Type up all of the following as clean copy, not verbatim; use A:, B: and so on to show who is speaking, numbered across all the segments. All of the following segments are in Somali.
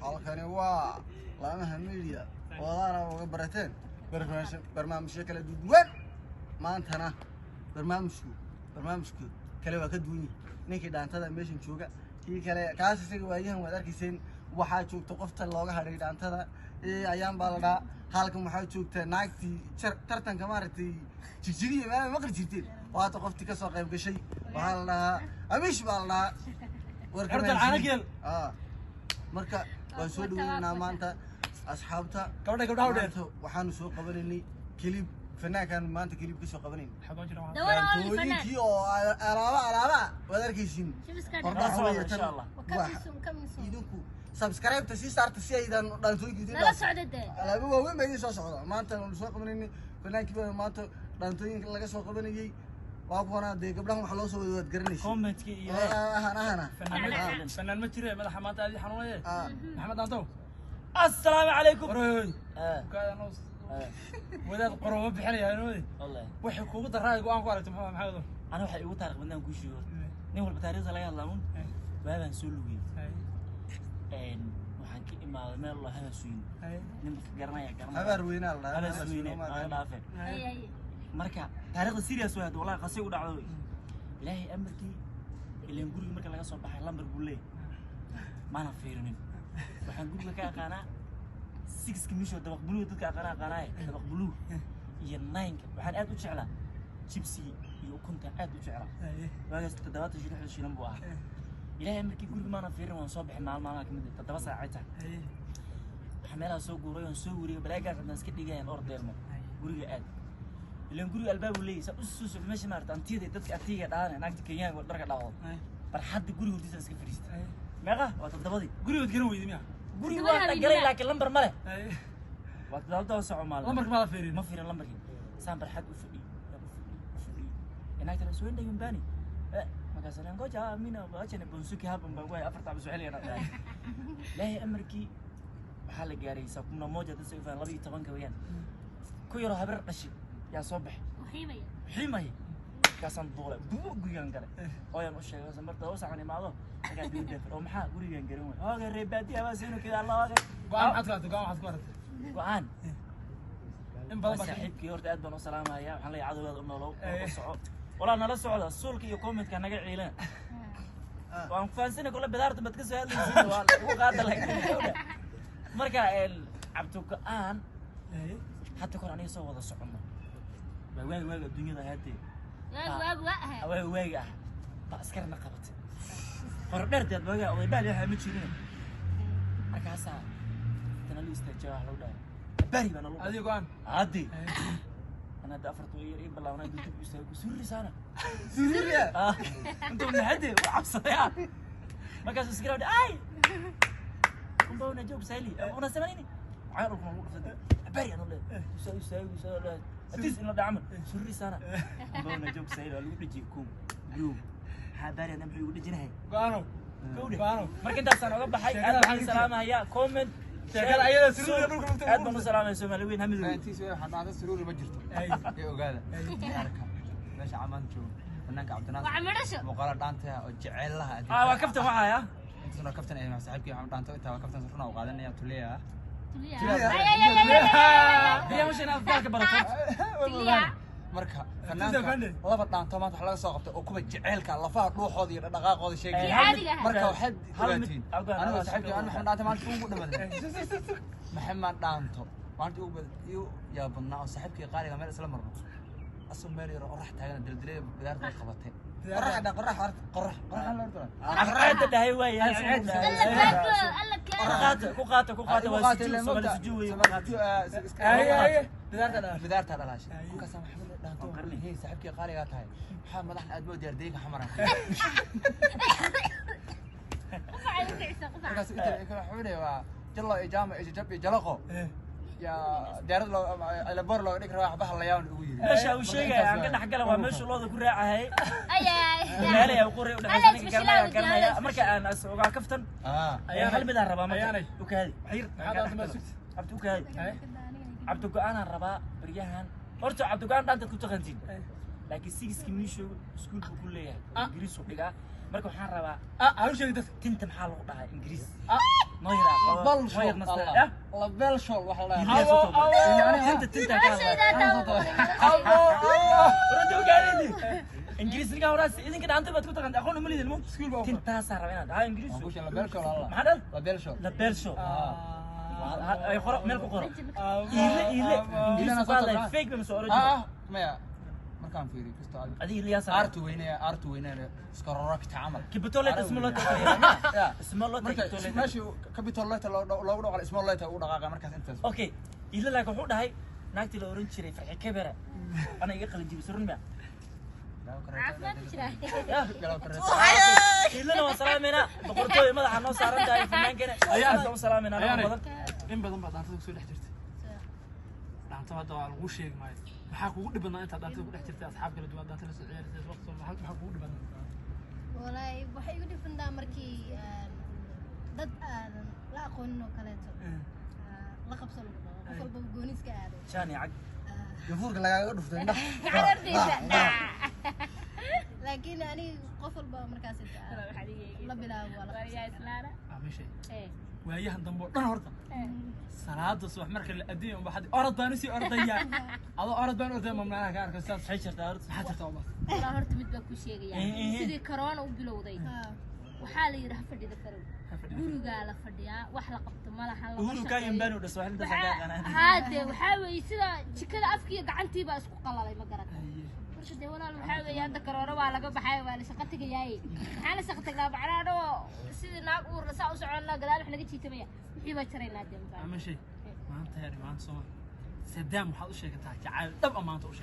A: halkani waa laamaha media wadaana uga barateen barnaamijyo kala duwan maantana barnaamijku kale waa ka duwan ninkii dhaantada meeshan jooga kii kale kaas isaga waayahan wada arkiiseen waxa joogto qofta looga hadhay dhaantada ayaan baa la dhaa halkan waxa joogta naagtii tartanka maartay jijiriye ma maqli jirteen waata qofti ka soo qayb gashay waxa la amish baa la warkan marka waan soo dhaweynaa maanta asxaabta gabadha waxaanu soo qabanaynay kilib fanaankan maanta kilib ka soo qabanaynay kii oo alaaba wada arkaysiin idinku subscribe si saarta si aydan dhaantooyinka
B: nala socdade
A: alaaba waaweyn bay soo socda maanta waan soo qabanaynay fanaankii maanta dhaantooyinka laga soo qabanayay وأبغى ده قبلهم حلوس وتقرنيش.
C: كومنت كي.
A: أنا.
C: فنان متجري ماذا حمات هذه حنوية. محمد أنتو. السلام عليكم. روي. كذا نص. وده قرب بحري هنوي. والله. وحكوا الرأي قوام قارت محمد. أنا وحي وتارك بدنا نقول شو. نقول بتاريخ لا يلا مون. بهذا نسولوي. وحكي ما الله هذا سوين. نمك قرنايا.
A: هذا روينا الله.
C: هذا سوين. هذا عافية. marka taariikhda serious way wallahi qasay u dhacdo ilaahay amarkii ileen guriga marka laga soo baxay lambar buulay maana fiirinin waxaan guriga ka aqaana 6 kimisho dabaq buluug dadka aqaanaay dabaq buluug iyo 9 waxaan aad u jeclaa chipsi iyo kunta aad u jeclaa waagaas 7 shilan buu ahaa ilaahay amarkii guriga maana fiirin waan soo baxay maalmaha kamid 7 saac xameelaha soo guuray oo soo wariyo balaaga qadna iska dhigayaan ordeelmo guriga aad ilan guriga albaab leey sa usuuso meesha maarta antiyada dadka atiga dhaana naagta Kenya oo dharka dhaaqo barxad guriga hurtiisa iska fariistay meeqa waa todobadii guriga garan weydii miya guriga waa galay laakiin lambar male waa dalda soo maal lambarka ma la fiirin ma fiirin lambarkii saan barxad u fadhi inaagta soo indhayn baani markaas aan goja amina baachana bonsuki haban baa way afarta su'aaleena laahi amarkii waxa la gaaray sabna mooja dadka ifaan 12 weeyaan ku yaro habar dhashi يا صبح حماية كاسن طولة بوجيان كله أيام الشيء زمرت أوسع عني معه قاعد يودي في أم حا بوجيان كريمه هذا الربادي هذا زينه كذا الله هذا قام حصلت قام بس حبك يورد أدبن وسلام يا حلا يعذب هذا النلو ولا نلا سعود السول كي يكومنت كان نجع عيلان وأنا فانسين كله بدارت بتكسر هذا الزين هو قاعد لك مركا عبتوك آن حتى كون أنا يسوي هذا الصعوبة واق الدنيا ده هاتي واق بأسكرنا قبض فردرت الواق ويبالي حمتشينين أكاسا تنالي استجاه لو ده باري بنا لو هذي قان عادي أنا دافرت وير إيه بالله أنا قلت بيستوي سوري سانا
A: سوري
C: أنتم من هدي وعبصة يا ما كاس سكروا ده أي كم بونا جوب سالي أنا سمعني عارف ما باري أنا ولا يسوي أتيس إنه دعم سوري سانا بونا جوب سالي ولا يودي يكون يوم هذا أنا محي يودي جناه قانو مركز ده سنة قبل حي أنا حي سلامة يا كومنت شغال أيها سرور أدبنا سلامة سوما لوين هم لوين
D: أنتي سوي حد هذا سرور بجرته يا وقاله ليش عمانتو فنانك عبد الناصر مقالة دانتها وجعل لها
C: وقفت معايا
D: أنت سنة كفتنا إيه مع صاحبك عم دانتو أنت وقفتنا سرنا وقعدنا يا توليا
C: هي مش أنا ذاك بركات
D: marka fanaanka laba dhaanto maanta waxa laga soo qabtay oo kuba jaceelka lafaha dhuuxooda iyo dhaqaaqooda sheegay marka waxaad ogaatiin aniga saxibkii aan maxamed dhaanto maanta ugu dhamaday maxamed dhaanto maanta ugu yaa badnaa oo saxibkii qaaliga meel isla marno asoo meel yar oo rax taagan dildilay bidaarta qabatay qorax
C: عقرات ده هو يا سعيد كوقاته وسجوي اي
D: بدارت دلاش كاسا محمد دانتو هي صاحبكي قالي قاتاي محمد مدحنا ادمو ديرديك حمرا كاس انت حولي وا جلو اجامه اججبي جلقو يا ديرد لو على بور لو ديك راح بحل لياون ugu yiri
C: meesha uu sheegay aan ka dhaxgal waa meesha looda ku raacahay meelay uu qoray u dhaxaysan karnaya marka aan asooga kaftan ayaa hal mid aan rabaa marka u kaadi xir abdu kaadi abdu go'aan aan rabaa bariyahan horta abdu go'aan dhaanta ku taqantiin laakiin 6 kimisho iskuulku ku leeyahay ingiriis u dhigaa marka waxaan rabaa
D: aan u sheegay dadka
C: tinta maxaa lagu dhahay ingiriis
D: la bel shol waxa la
C: tinta tinta ingiriis ninka horaas idinka dhaantay baad ku taqaan aqoon uma leedin mo tinta saar inaad dhahay ingiriis
D: la bel shol Allah
C: maxaa dhan
D: la bel shol
C: ay qoro meel ku qoro ile ingiriis waa fake ma soo orajin
D: maya markaan fiiriyo kisto
C: adiga Ilyas
D: artu weynaya iska roragta amal
C: kibitolet ismolot ismolot
D: meesha kibitolet loogu dhaqal ismolot uu dhaqaaqa markaas intaas
C: okay ila laaga wuxuu dhahay naagtii la oran jiray farxi kabara ana iga qalin jibis run ma إلا لو سلامنا بقولتوا ماذا حنا صارنا داي في مكان أيام سلامنا
B: إن بدن بعد أنت تقول حجرت أنت ما دوا على وشيء ما محاكو قد بدنا أنت تقول حجرت أصحاب كل دوا أنت لسه عيال زي الوقت محاكو قد بدنا
E: والله waxay ugu dhifnaa markii dad aan la aqoonin kaleeto la qabsan qof walba gooniska aado
C: شاني عق
A: gafuurka lagaaga dhuftay indhaha
E: laakiin ani qof walba markaas la bilaabo wala islaana
B: ماشي وياها ندمو دن horta salaada subax marka la adeeyo waxa orod baan si ordaya ado orod baan ordaya mamnaa ka arkaa saas
C: حي شرط أرد
B: waxa jirta oo
E: la horta mid baa ku sheegaya sidii corona u bilowday waxaa la yiraahdaa fadhida farow guriga la fadhiyaa wax la qabto malaha la
C: وهو كان ينبانو ده سواحل ده سجاق أنا
E: haade waxa weey sida jikada afkiga gacantiiba isku qalalay ma garata marka de walaal waxa weey hadda corona waa laga baxay waa la shaqo tagayay maxaa la shaqo tagaa bacraado sidii naag uur la saa u soconna gadaal wax naga jiitamaya wixii baa jaraynaa deemaan
B: ماشي ما أنت يا ما أنت سوما سدام وحد وش يكتها جعل طب ما أنت وش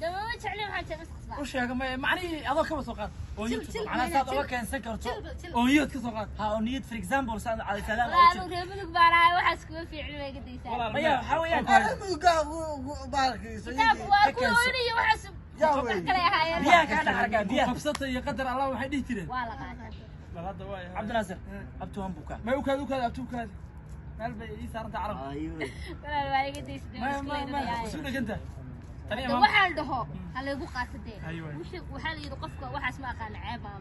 E: دابا ما تعلم حتى بس خصها
B: وش يا جماعة معني هذا كم سوقات
C: أنا صار أول كان سكرت
B: أونيت كسوقات
C: ها أونيت for example صار على سلام
E: لا لو ريبلك بارا waxaas kuma fiicnay qad
B: والله
E: aysan
C: يا حاويان
E: kitaab waa ku wariyo waxaas kale ahaayeen
C: بيا كان حركة بيا
B: قبصته يقدر الله وحد يهتري
E: waa la qaataa
B: لا هذا واي
C: عبد الناصر أبتوهم بوكا
B: ما يوكاد أبتوك هذا ما البي صار أنت عرب
C: أيوه
E: walaal waa iga deysay
B: ما سودك أنت تاني
E: da waxaan dhaho hal igu qaatade
B: أيوة.
E: waxa la yiri qofka waxaas ma aqaan ceeb ma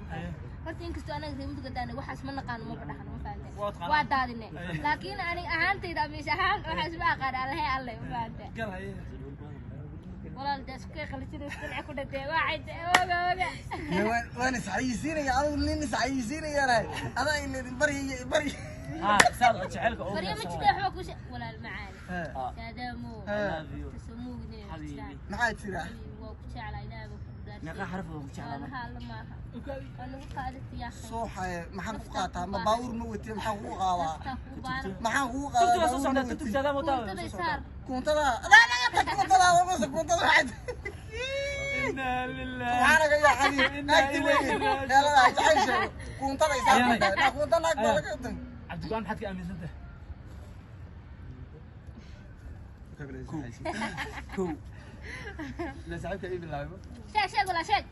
E: horta inkastoo anaga reemudga daana waxaas ma naqaan ma badhaxan ma fahanteen waa daadine laakiin ani ahaantayda meesh ahaan waxaas ma aqaan allahay alle ma fahanteen
B: قال هاي
E: walaal daas ka qalajinay isqalci ku dhagtay waa
A: waan isxayisiinaya anigu nin isxayisiinayana adaa ileedin bari
C: ها صار شعلك أول
E: bariya ma jidda waxba ku walaal macaali saadaamo
C: love you
E: tasamuugni
C: حبيبي
A: maxaa jira
E: waa ku jeclaa ilaahay ku dhaar
C: نقا حرف ومشعل
E: hal maaha anigu qaadati yaa
A: sooxaye maxaan ku qaataa ma baawur ma watiye maxaan kugu qaadaa maxaan kugu
C: تبتو
A: qaadaa
C: أسوس عندك تبتو هذا متابع
A: kuntada kuntada kuntada
B: إنا لله
A: subxaanaga yaa xaliil naagti weyn heelada jacayl kuntada isaa kunta naag baa laga tan
B: عبد القادر حد كأمين سنته
C: كو
D: la saxibka ibn laabo
E: sheeg wala sheeg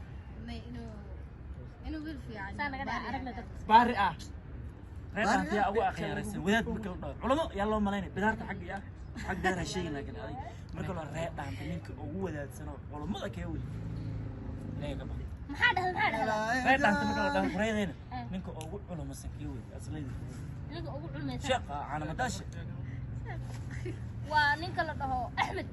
E: inuu bil fiican sana gada aragna dad
B: بارئة
C: reerkan yaa ugu aqyaaraysan wadaad marka la dhaho culamo yaa loo malaynay bidaarta xagga ah xag dheer sheegin laakiin ay marka la reer dhaanta ninka ugu wadaadsano culamada kee wey leega ba
E: maxaa dhahay
C: reer dhaanta marka la dhaho reedeena ninka ugu culamasan kee wey aslayda
E: ninka ugu culmaysan
C: sheekha ana madaashi
E: waa ninka la dhaho Ahmed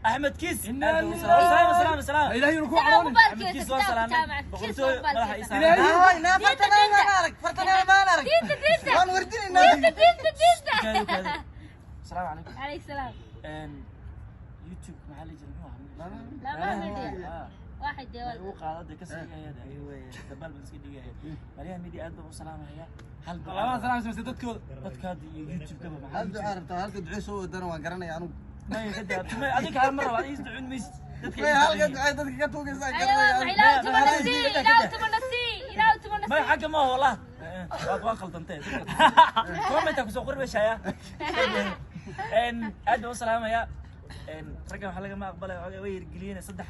C: أحمد كيس سلام
B: إلهي يركوع عروني
C: أحمد كيس وسلام بقولتو ملح إيسان
A: هاي نا فرتنا ما نارك waan wardinayna
C: السلام عليكم
E: عليك السلام
C: يوتيوب محل جنوب
E: لا ما ميديا واحد جوال
C: وقاعد كسر يا ايوه دبل بس كده مريم ميديا ادب وسلام هي هل
B: والله سلام سمسي دتكود
C: dadkaad youtube ka
A: hal ducaa rabtaa halka ducee soo wadana waan garanaya anigu
C: ma kada tumay adiga hal mar waa is ducun mis
A: way halka ducee dadka ka tuugaysaa
E: ايوه
A: garanaya
E: لا تمنسي
C: ما حاجه ما والله waa qaldantay comment ku soo qorbashaya ادب وسلام يا ragga waxa laga ma aqbalay way irgeliyeen saddex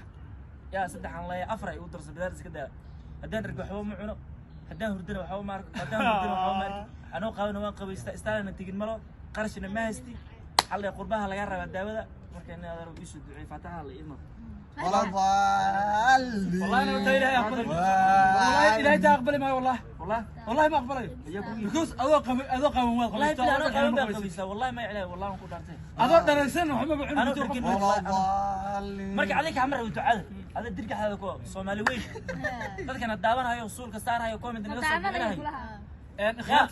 C: aan leeyahay afar ay u darsan bidaar iska daa hadaan rag waxba ma cuno hadaan hurdana waxba ma arko hadaan hurdana waxba ma arko anoo qaawna waan qabaysta istaana tigin malo qarashna ma haysti xalay qurbaha laga rabaa daawada marka in aad isu ducay fataha la iimo
A: ولا ضالين
B: والله انا قلت الهي اقبل والله الهي تقبل ما والله والله ما اقبله بكوس اذوق
C: والله انا قام بقبيسه والله ما يعلاه والله ما كنت
B: اذوق درسن وحما
C: انا
B: بعين
A: ولا ضالين
C: marka adiga xamar u ducada ada dirka hada ko Soomaali weyn dadkana daawanayo suulka saarayo comment naga soo bixinayo
B: اخيرا